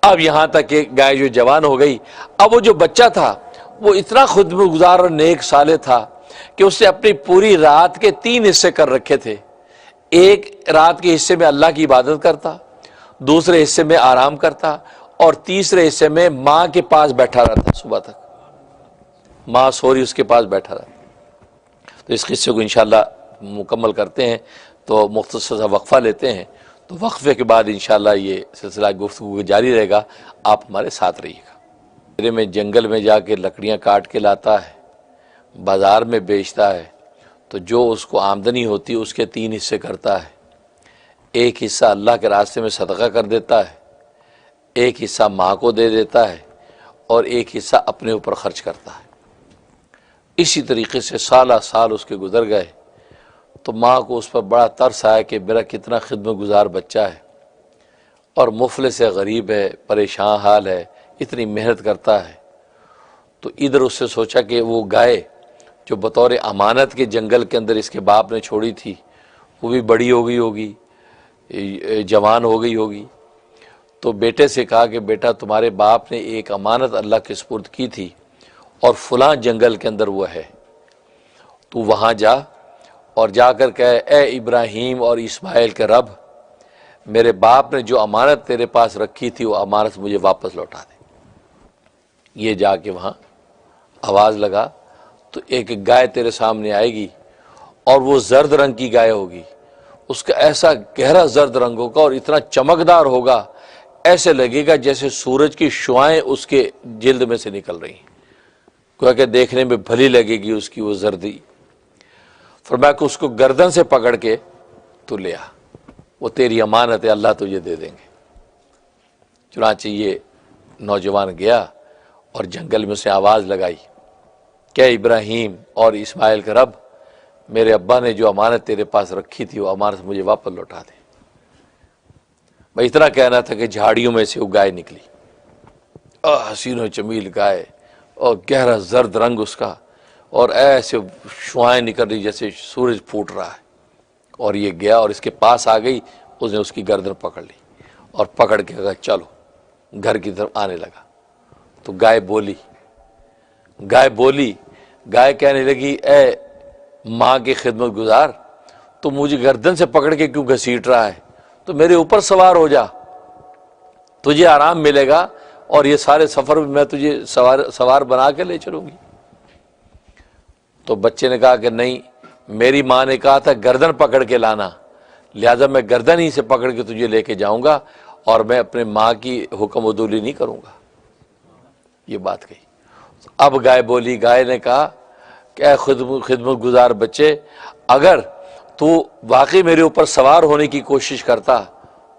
اب یہاں تک کہ گائے جو جوان ہو گئی، اب وہ جو بچہ تھا وہ اتنا خودگزار اور نیک صالح تھا کہ اس نے اپنی پوری رات کے 3 حصے کر رکھے تھے۔ ایک رات کے حصے میں اللہ کی عبادت کرتا، دوسرے حصے میں آرام کرتا، اور تیسرے حصے میں ماں کے پاس بیٹھا رہتا صبح تک، ماں سوری اس کے پاس بیٹھا رہتا۔ تو اس قصے کو انشاءاللہ مکمل کرتے ہیں، تو مختصر سا وقفہ لیتے ہیں، تو وقفے کے بعد انشاءاللہ یہ سلسلہ گفتگو جاری رہے گا، آپ ہمارے ساتھ رہیے گا۔ میرے میں جنگل میں جا کے لکڑیاں کاٹ کے لاتا ہے، بازار میں بیچتا ہے، تو جو اس کو آمدنی ہوتی ہے اس کے 3 حصے کرتا ہے۔ ایک حصہ اللہ کے راستے میں صدقہ کر دیتا ہے، ایک حصہ ماں کو دے دیتا ہے، اور ایک حصہ اپنے اوپر خرچ کرتا ہے۔ اسی طریقے سے سالہ سال اس کے گزر گئے، تو ماں کو اس پر بڑا ترس آیا کہ میرا کتنا خدمت گزار بچہ ہے، اور مفلس ہے، غریب ہے، پریشان حال ہے، اتنی محنت کرتا ہے۔ تو ادھر اس سے سوچا کہ وہ گائے جو بطور امانت کے جنگل کے اندر اس کے باپ نے چھوڑی تھی، وہ بھی بڑی ہو گئی ہوگی، جوان ہو گئی ہوگی۔ تو بیٹے سے کہا کہ بیٹا تمہارے باپ نے ایک امانت اللہ کے سپرد کی تھی، اور فلاں جنگل کے اندر وہ ہے، تو وہاں جا اور جا کر کہے اے ابراہیم اور اسماعیل کے رب، میرے باپ نے جو امانت تیرے پاس رکھی تھی وہ امانت مجھے واپس لوٹا دے۔ یہ جا کے وہاں آواز لگا تو ایک گائے تیرے سامنے آئے گی، اور وہ زرد رنگ کی گائے ہوگی، اس کا ایسا گہرا زرد رنگ ہوگا اور اتنا چمکدار ہوگا، ایسے لگے گا جیسے سورج کی شعائیں اس کے جلد میں سے نکل رہی ہیں، گویا کہ دیکھنے میں بھلی لگے گی اس کی وہ زردی۔ فرمایا کہ اس کو گردن سے پکڑ کے تو لیا، وہ تیری امانت ہے، اللہ تجھے دے دیں گے۔ چنانچہ یہ نوجوان گیا اور جنگل میں سے آواز لگائی کہ ابراہیم اور اسماعیل کے رب، میرے ابا نے جو امانت تیرے پاس رکھی تھی وہ امانت مجھے واپس لوٹا دے۔ میں اتنا کہنا تھا کہ جھاڑیوں میں سے وہ گائے نکلی، حسین و جمیل گائے، اور گہرا زرد رنگ اس کا، اور ایسے شعائیں نکل رہی جیسے سورج پھوٹ رہا ہے۔ اور یہ گیا اور اس کے پاس آ گئی، اس نے اس کی گردن پکڑ لی اور پکڑ کے کہا چلو، گھر کی طرف آنے لگا۔ تو گائے بولی، گائے کہنے لگی اے ماں کی خدمت گزار، تو مجھے گردن سے پکڑ کے کیوں گھسیٹ رہا ہے؟ تو میرے اوپر سوار ہو جا، تجھے آرام ملے گا، اور یہ سارے سفر میں تجھے سوار بنا کے لے چلوں گی۔ تو بچے نے کہا کہ نہیں، میری ماں نے کہا تھا گردن پکڑ کے لانا، لہذا میں گردن ہی سے پکڑ کے تجھے لے کے جاؤں گا، اور میں اپنے ماں کی حکم عدولی نہیں کروں گا۔ یہ بات کہی۔ اب گائے بولی، گائے نے کہا کہ اے خدمت گزار بچے، اگر تو واقعی میرے اوپر سوار ہونے کی کوشش کرتا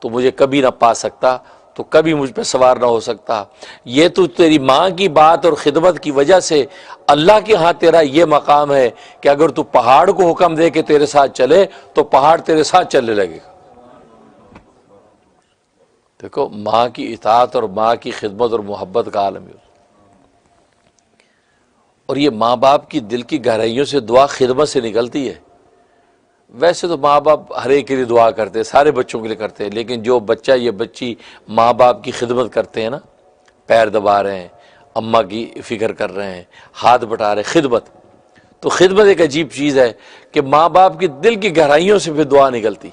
تو مجھے کبھی نہ پا سکتا، تو کبھی مجھ پہ سوار نہ ہو سکتا۔ یہ تو تیری ماں کی بات اور خدمت کی وجہ سے اللہ کے ہاں تیرا یہ مقام ہے کہ اگر تو پہاڑ کو حکم دے کہ تیرے ساتھ چلے تو پہاڑ تیرے ساتھ چلنے لگے گا۔ دیکھو ماں کی اطاعت اور ماں کی خدمت اور محبت کا عالم ہے۔ اور یہ ماں باپ کی دل کی گہرائیوں سے دعا خدمت سے نکلتی ہے۔ ویسے تو ماں باپ ہر ایک کے لیے دعا کرتے ہیں، سارے بچوں کے لیے کرتے ہیں، لیکن جو بچہ یا بچی ماں باپ کی خدمت کرتے ہیں نا، پیر دبا رہے ہیں، اماں کی فکر کر رہے ہیں، ہاتھ بٹا رہے ہیں، خدمت، تو خدمت ایک عجیب چیز ہے کہ ماں باپ کی دل کی گہرائیوں سے پھر دعا نکلتی۔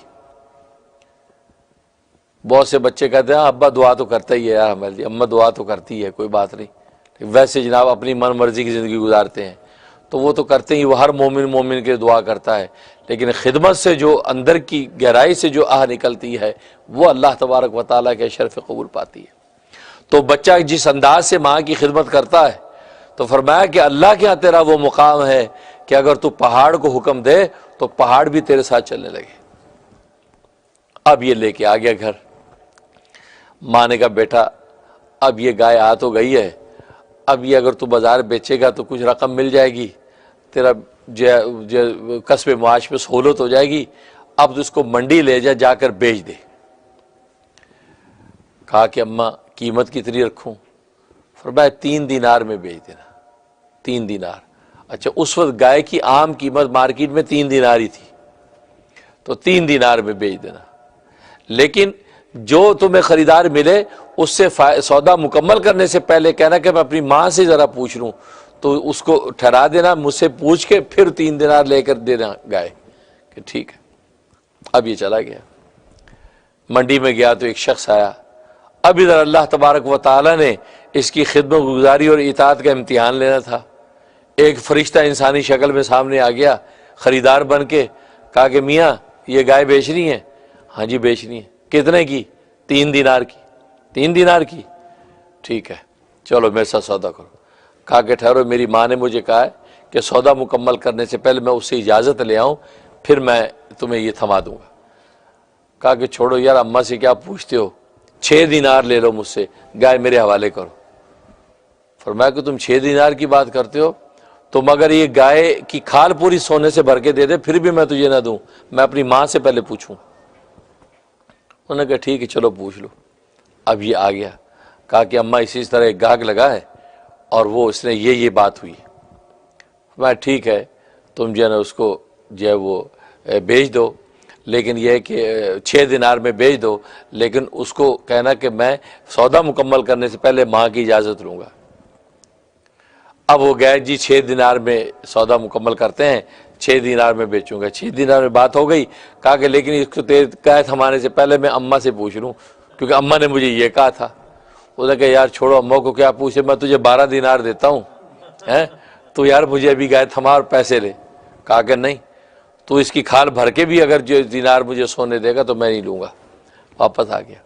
بہت سے بچے کہتے ہیں ابا دعا تو کرتا ہی ہے یار ہمارے لیے، اماں دعا تو کرتی ہے، کوئی بات نہیں، ویسے جناب اپنی من مرضی کی زندگی گزارتے ہیں۔ تو وہ تو کرتے ہی، وہ ہر مومن کے دعا کرتا ہے، لیکن خدمت سے جو اندر کی گہرائی سے جو آہ نکلتی ہے وہ اللہ تبارک و تعالیٰ کے شرف قبول پاتی ہے۔ تو بچہ جس انداز سے ماں کی خدمت کرتا ہے، تو فرمایا کہ اللہ کے ہاں تیرا وہ مقام ہے کہ اگر تو پہاڑ کو حکم دے تو پہاڑ بھی تیرے ساتھ چلنے لگے۔ اب یہ لے کے آ گیا گھر۔ ماں نے کہا بیٹا اب یہ گائے آ تو گئی ہے، اب یہ اگر تو بازار بیچے گا تو کچھ رقم مل جائے گی، تیرا کسب معاش میں سہولت ہو جائے گی، اب تو اس کو منڈی لے جا کر بیچ دے۔ کہا کہ اماں قیمت کتنی رکھوں؟ فرمایا 3 دینار میں بیچ دینا۔ 3 دینار؟ اچھا اس وقت گائے کی عام قیمت مارکیٹ میں 3 دینار ہی تھی، تو 3 دینار میں بیچ دینا۔ لیکن جو تمہیں خریدار ملے اس سے سودا مکمل کرنے سے پہلے کہنا کہ میں اپنی ماں سے ذرا پوچھ لوں، تو اس کو ٹھہرا دینا، مجھ سے پوچھ کے پھر 3 دینار لے کر دینا گائے کہ ٹھیک ہے۔ اب یہ چلا گیا، منڈی میں گیا تو ایک شخص آیا۔ اب ادھر اللہ تبارک و تعالیٰ نے اس کی خدمت گزاری اور اطاعت کا امتحان لینا تھا۔ ایک فرشتہ انسانی شکل میں سامنے آ گیا خریدار بن کے، کہا کہ میاں یہ گائے بیچنی ہے؟ ہاں جی بیچنی ہے۔ کتنے کی؟ 3 دینار کی۔ 3 دینار کی؟ ٹھیک ہے چلو میرے ساتھ سودا کرو۔ کہا کہ ٹھہرو، میری ماں نے مجھے کہا ہے کہ سودا مکمل کرنے سے پہلے میں اس سے اجازت لے آؤں پھر میں تمہیں یہ تھما دوں گا۔ کہا کہ چھوڑو یار، اماں سے کیا پوچھتے ہو، 6 دینار لے لو مجھ سے، گائے میرے حوالے کرو۔ فرمایا کہ تم 6 دینار کی بات کرتے ہو، تم اگر یہ گائے کی کھال پوری سونے سے بھر کے دے دے پھر بھی میں تجھے نہ دوں، میں اپنی ماں سے پہلے پوچھوں۔ انہوں نے کہا ٹھیک ہے چلو پوچھ لو۔ اب یہ آ گیا، کہا کہ اماں اسی طرح ایک گاہک لگا ہے اور وہ اس نے یہ بات ہوئی۔ میں ٹھیک ہے تم جو ہے نا اس کو جو ہے وہ بیچ دو، لیکن یہ ہے کہ 6 دینار میں بیچ دو، لیکن اس کو کہنا کہ میں سودا مکمل کرنے سے پہلے ماں کی اجازت لوں گا۔ اب وہ گئے جی 6 دینار میں سودا مکمل کرتے ہیں، 6 دینار میں بیچوں گا۔ 6 دینار میں بات ہو گئی، کہا کہ لیکن اس کو قید تھمانے سے پہلے میں اماں سے پوچھ لوں کیونکہ اماں نے مجھے یہ کہا تھا۔ اس نے کہا یار چھوڑو، اماں کو کیا پوچھے، میں تجھے 12 دینار دیتا ہوں، تو یار مجھے ابھی گائے تھما اور پیسے لے۔ کہا کہ نہیں، تو اس کی کھال بھر کے بھی اگر جو دینار مجھے سونے دے گا تو میں نہیں لوں گا۔ واپس آ گیا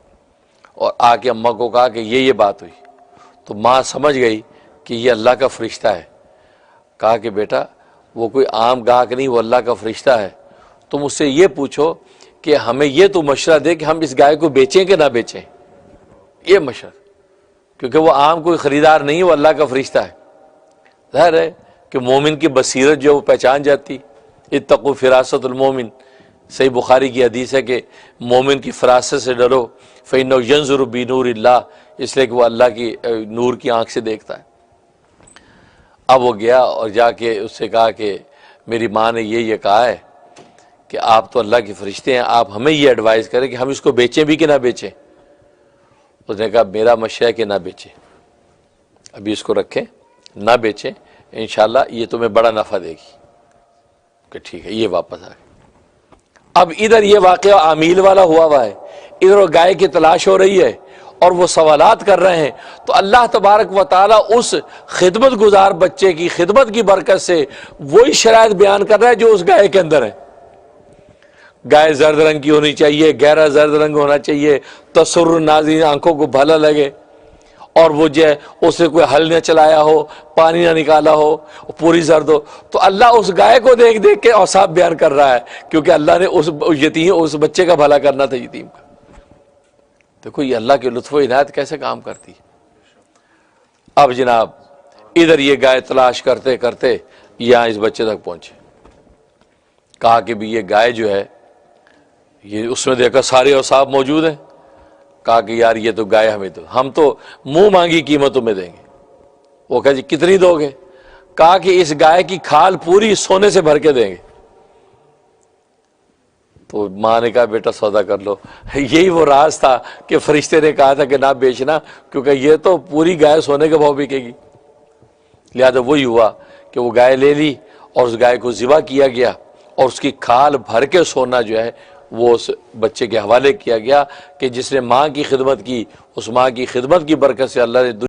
اور آ کے اماں کو کہا کہ یہ بات ہوئی، تو ماں سمجھ گئی کہ یہ اللہ کا فرشتہ ہے۔ کہا کہ بیٹا وہ کوئی عام گاہک نہیں، وہ اللہ کا فرشتہ ہے، تم اس سے یہ پوچھو کہ ہمیں یہ تو مشورہ دے کہ ہم اس گائے کو بیچیں کہ نہ بیچیں، یہ مشورہ، کیونکہ وہ عام کوئی خریدار نہیں، وہ اللہ کا فرشتہ ہے۔ ظاہر ہے کہ مومن کی بصیرت جو وہ پہچان جاتی، اتقوا فراست المومن، صحیح بخاری کی حدیث ہے کہ مومن کی فراست سے ڈرو، فإنہ ینظر بنور اللہ، اس لیے کہ وہ اللہ کی نور کی آنکھ سے دیکھتا ہے۔ اب وہ گیا اور جا کے اس سے کہا کہ میری ماں نے یہ کہا ہے کہ آپ تو اللہ کے فرشتے ہیں، آپ ہمیں یہ ایڈوائز کریں کہ ہم اس کو بیچیں بھی کہ نہ بیچیں۔ اس نے کہا میرا مشورہ ہے کہ نہ بیچیں، ابھی اس کو رکھیں، نہ بیچیں، انشاءاللہ یہ تمہیں بڑا نفع دے گی۔ کہ ٹھیک ہے، یہ واپس آ گئے۔ اب ادھر یہ واقعہ عامیل والا ہوا ہے، ادھر گائے کی تلاش ہو رہی ہے اور وہ سوالات کر رہے ہیں، تو اللہ تبارک و تعالیٰ اس خدمت گزار بچے کی خدمت کی برکت سے وہی شرائط بیان کر رہا ہے جو اس گائے کے اندر ہے۔ گائے زرد رنگ کی ہونی چاہیے، گہرا زرد رنگ ہونا چاہیے، تسر ناظرین آنکھوں کو بھلا لگے، اور وہ جو ہے اسے کوئی حل نہ چلایا ہو، پانی نہ نکالا ہو، پوری زرد ہو۔ تو اللہ اس گائے کو دیکھ دیکھ کے اوصاف بیان کر رہا ہے، کیونکہ اللہ نے اس بچے کا بھلا کرنا تھا، یتیم کا۔ دیکھو یہ اللہ کے لطف و عنایت کیسے کام کرتی ہے۔ اب جناب ادھر یہ گائے تلاش کرتے کرتے یہاں اس بچے تک پہنچے۔ کہا کہ بھی یہ گائے جو ہے، یہ اس میں دیکھا سارے اوصاف موجود ہیں۔ کہا کہ یار یہ تو گائے ہم تو منہ مانگی قیمتوں میں دیں گے۔ وہ کہا جی کتنی دو گے؟ کہا کہ اس گائے کی کھال پوری سونے سے بھر کے دیں گے۔ تو ماں نے کہا بیٹا سودا کر لو۔ یہی وہ راز تھا کہ فرشتے نے کہا تھا کہ نہ بیچنا، کیونکہ یہ تو پوری گائے سونے کے بھاؤ بکے گی۔ لہذا وہی ہوا کہ وہ گائے لے لی اور اس گائے کو ذبح کیا گیا، اور اس کی کھال بھر کے سونا جو ہے وہ اس بچے کے حوالے کیا گیا، کہ جس نے ماں کی خدمت کی، اس ماں کی خدمت کی برکت سے اللہ نے